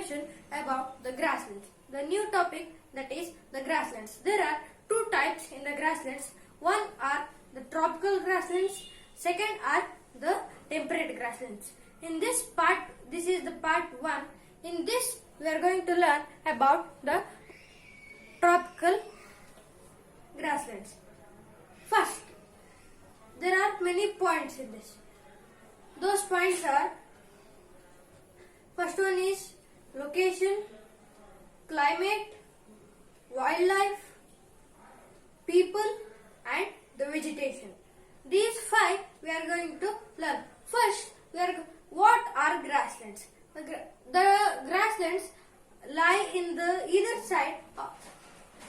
information about the grasslands. The new topic, that is the grasslands. There are two types in the grasslands. One are the tropical grasslands, second are the temperate grasslands. In this part, this is the part 1. In this we are going to learn about the tropical grasslands. First, there are many points in this. Those points are, first one is location, climate, wildlife, people and the vegetation. These 5 we are going to learn. First, what are grasslands? The grasslands lie in the either side.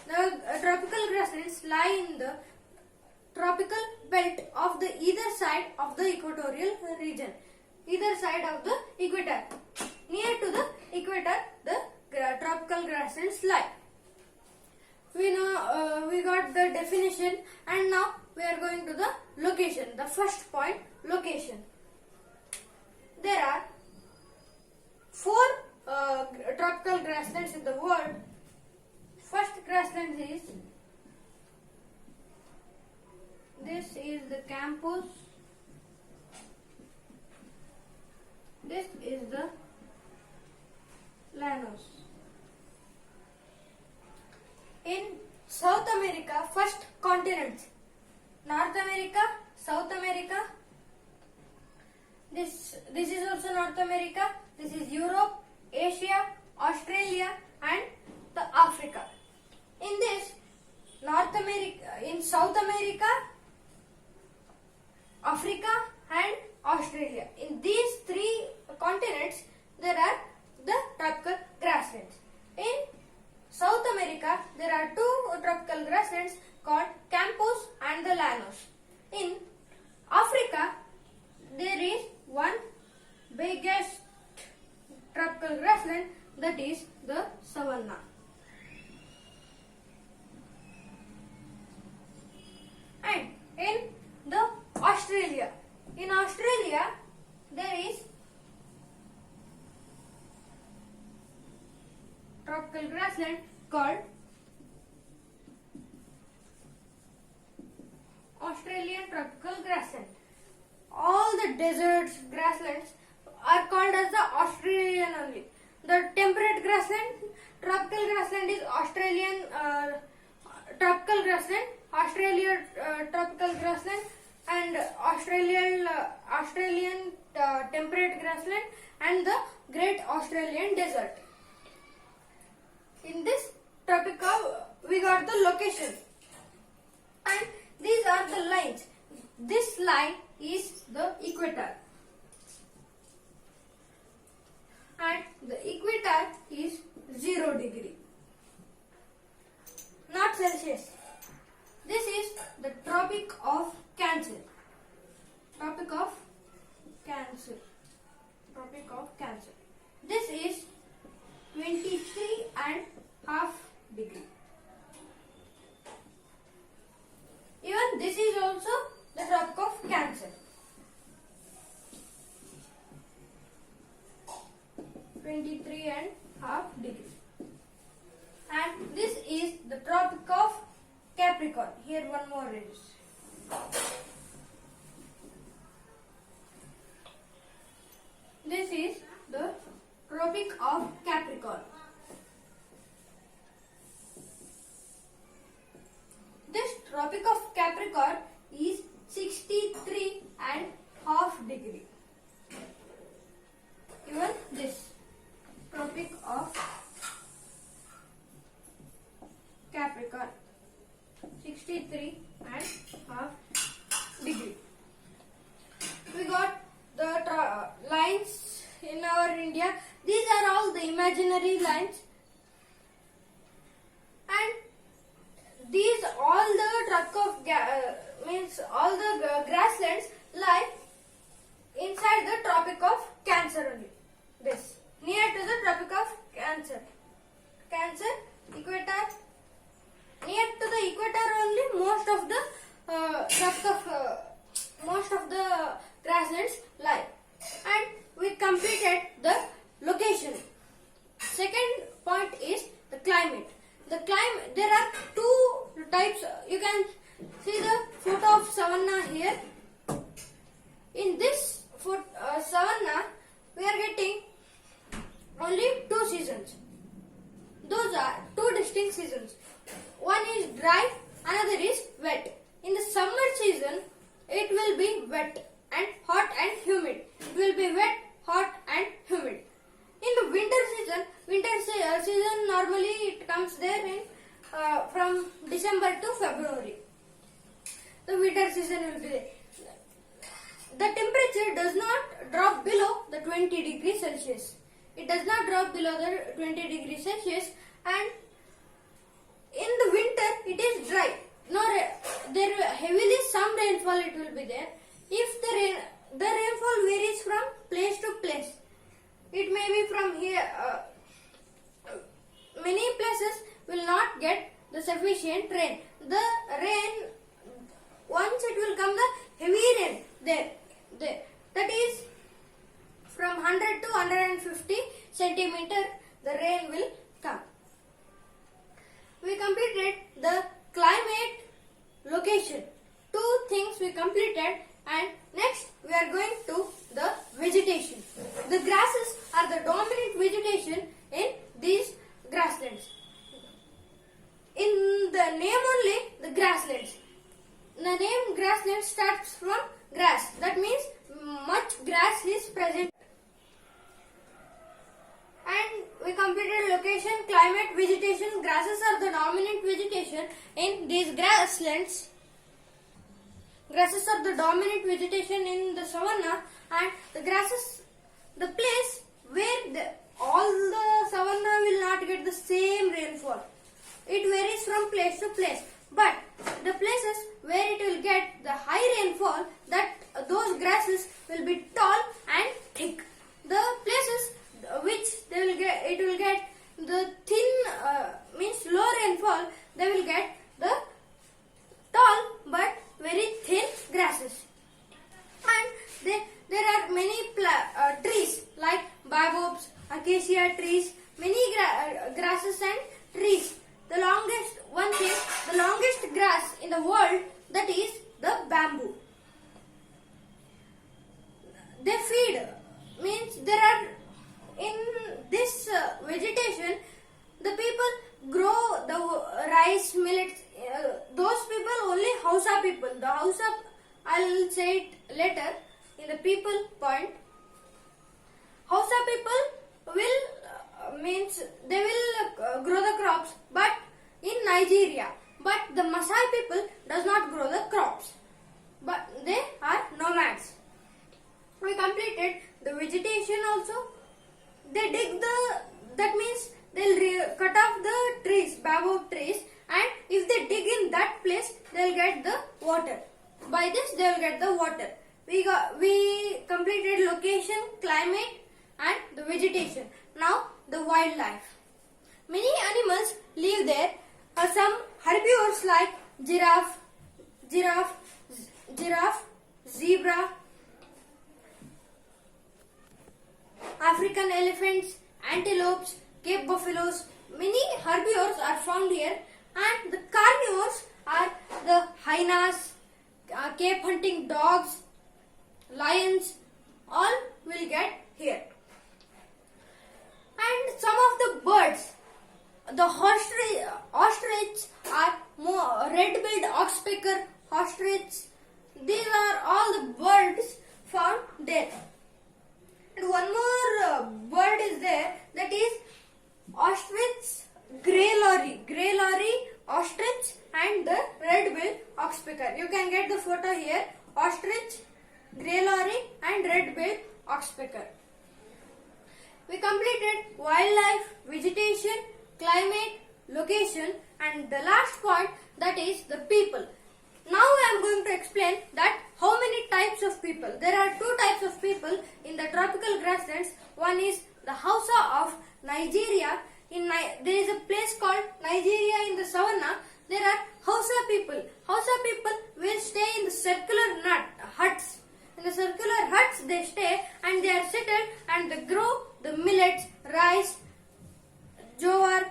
The tropical grasslands lie in the tropical belt of the either side of the equatorial region. Either side of the equator. Near to the equator, the tropical grasslands lie. We got the definition, and now we are going to the location. The first point, location. There are 4 tropical grasslands in the world. First grassland is, this is the Campos. This is the Llanos. In South America, first continents, North America, South America. This is also North America. This is Europe, Asia, Australia and the Africa. In this North America, in South America, Africa and Australia. In these 3 continents, there are the tropical grasslands. In South America, there are 2 tropical grasslands called Campos and the Llanos. In Africa, there is one biggest tropical grassland, that is the savanna. And in the Australia, there is tropical grassland called Australian tropical grassland. All the deserts, grasslands are called as the Australian only. The temperate grassland, tropical grassland is Australian tropical grassland, Australian tropical grassland and Australian temperate grassland and the Great Australian Desert. In this tropical, we got the location, and these are the lines. This line is the equator, and the equator is 0 degree, not Celsius. This is the Tropic of Cancer. Tropic of Cancer. Tropic of Cancer. This is 23.5 degree. Even this is also the Tropic of Cancer. 23.5 degree. And this is the Tropic of Capricorn. Here one more is. This is the Tropic of Capricorn. This Tropic of Capricorn is 63.5 degree. Even this Tropic of Capricorn, 63.5 degree. We got the lines in our India. These are all the imaginary lines, and these all the all the grasslands lie inside the Tropic of Cancer only. This near to the Tropic of Cancer. Cancer, equator. Near to the equator only most of the grasslands lie. And we completed the location. reason will be there. The temperature does not drop below the 20 degrees Celsius. It does not drop below the 20 degrees Celsius, and in the winter it is dry. There heavily some rainfall it will be there. If the rainfall varies from place to place. It may be from here. Many places will not get the sufficient rain. The rain, once it will come, the heavy rain there. That is from 100 to 150 centimeter. The rain will come. We completed the climate, location. Two things we completed, and next we are going to the vegetation. The grasses are the dominant vegetation in these grasslands. In the name only, the grasslands. The name grassland starts from grass. That means much grass is present. And we completed location, climate, vegetation. Grasses are the dominant vegetation in these grasslands. Grasses are the dominant vegetation in the savanna, and the grasses, the place where all the savanna will not get the same rainfall. It varies from place to place, but the places where it will get the high rainfall, that those grasses will be tall and thick. The places which it will get the thin, means low rainfall, they will get the tall but very thin grasses. And there are many trees like baobabs, acacia trees, many grasses and trees. The longest grass in the world, that is the bamboo. They feed, means there are in this vegetation, the people grow the rice, millets. Those people only Hausa people. The Hausa, I will say it later in the people point. Hausa people will means they will grow the crops, but in Nigeria. But the Maasai people does not grow the crops, but they are nomads. We completed the vegetation also. They dig that means they'll cut off the trees, baobab trees, and if they dig in that place, they'll get the water. By this, they'll get the water. We completed location, climate, and the vegetation. Now, the wildlife. Many animals live there. Some herbivores like giraffe, zebra, African elephants, antelopes, Cape buffaloes. Many herbivores are found here, and the carnivores are the hyenas, Cape hunting dogs, lions. All will get here. And some of the birds, the ostrich are more red-billed oxpecker, ostrich. These are all the birds found there. And one more bird is there, that is ostrich, grey lorry, ostrich, and the red-billed oxpecker. You can get the photo here: ostrich, grey lorry, and red-billed oxpecker. We completed wildlife, vegetation, climate, location, and the last point, that is the people. Now I am going to explain that how many types of people. There are two types of people in the tropical grasslands. One is the Hausa of Nigeria. There is a place called Nigeria in the savanna. There are Hausa people. Hausa people will stay in the circular huts. In the circular huts they stay, and they are settled, and they grow the millets, rice, jowar,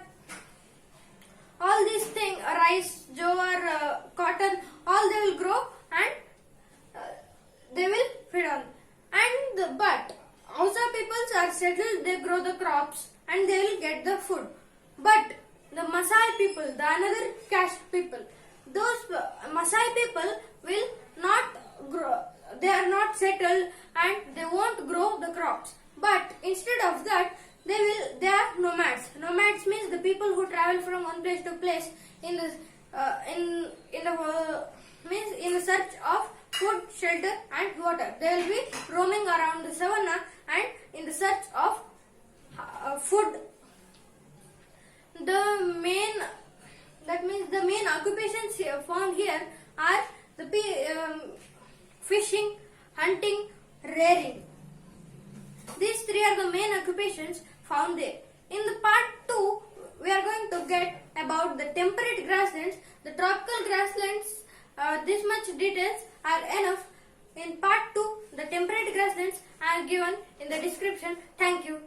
all these things, rice, jowar, cotton, all they will grow, and they will feed on. But Hausa peoples are settled, they grow the crops, and they will get the food. But the Maasai people, the another caste people, those Maasai people will not grow. They are not settled, and they won't grow the crops. But instead of that, they are nomads. Nomads means the people who travel from one place to place in the search of food, shelter and water. They will be roaming around the savanna and in the search of food. The main occupations found here are the fishing, hunting, rearing. These three are the main occupations found there. In the part 2, we are going to get about the temperate grasslands, the tropical grasslands. This much details are enough. In part 2, the temperate grasslands are given in the description. Thank you.